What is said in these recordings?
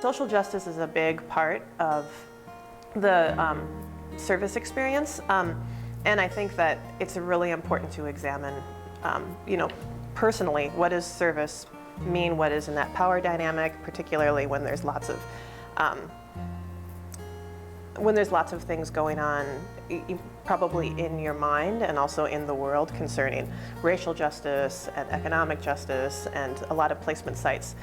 social justice is a big part of the service experience, and I think that it's really important to examine, personally, what does service mean, what is in that power dynamic, particularly when there's lots of things going on, probably in your mind and also in the world concerning racial justice and economic justice, and a lot of placement sites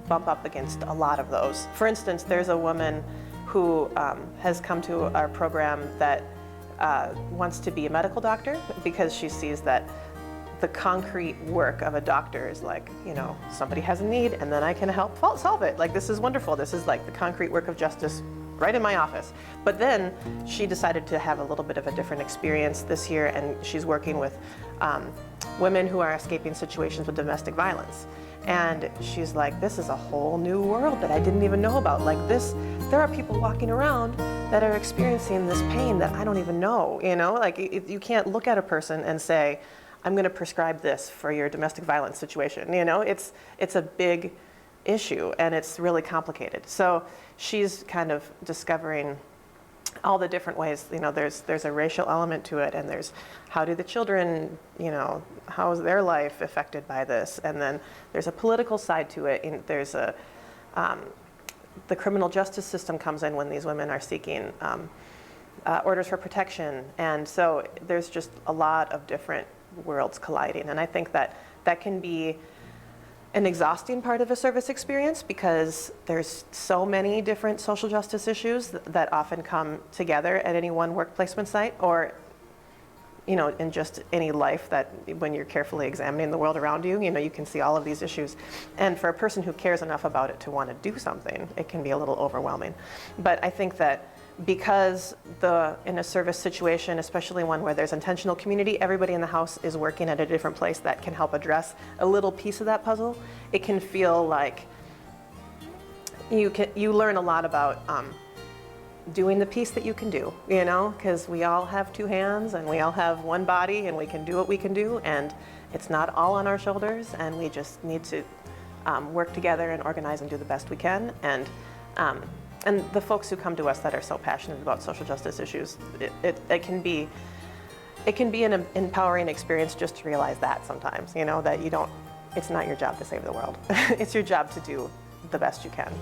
bump up against a lot of those. For instance, there's a woman who has come to our program that wants to be a medical doctor because she sees that the concrete work of a doctor is like, somebody has a need and then I can help solve it. Like, this is wonderful. This is like the concrete work of justice right in my office. But then she decided to have a little bit of a different experience this year, and she's working with women who are escaping situations with domestic violence. And she's like, this is a whole new world that I didn't even know about. Like this, there are people walking around that are experiencing this pain that I don't even know, Like you can't look at a person and say, I'm gonna prescribe this for your domestic violence situation, It's a big issue and it's really complicated. So she's kind of discovering all the different ways, there's a racial element to it, and there's how do the children, how is their life affected by this? And then there's a political side to it. And there's the criminal justice system comes in when these women are seeking orders for protection. And so there's just a lot of different worlds colliding. And I think that can be an exhausting part of a service experience because there's so many different social justice issues that often come together at any one work placement site, or in just any life that when you're carefully examining the world around you, you can see all of these issues. And for a person who cares enough about it to want to do something, it can be a little overwhelming. But I think that because in a service situation, especially one where there's intentional community, everybody in the house is working at a different place that can help address a little piece of that puzzle. It can feel like you learn a lot about doing the piece that you can do, because we all have two hands and we all have one body and we can do what we can do, and it's not all on our shoulders, and we just need to work together and organize and do the best we can. And the folks who come to us that are so passionate about social justice issues, it can be an empowering experience just to realize that sometimes, that it's not your job to save the world. It's your job to do the best you can.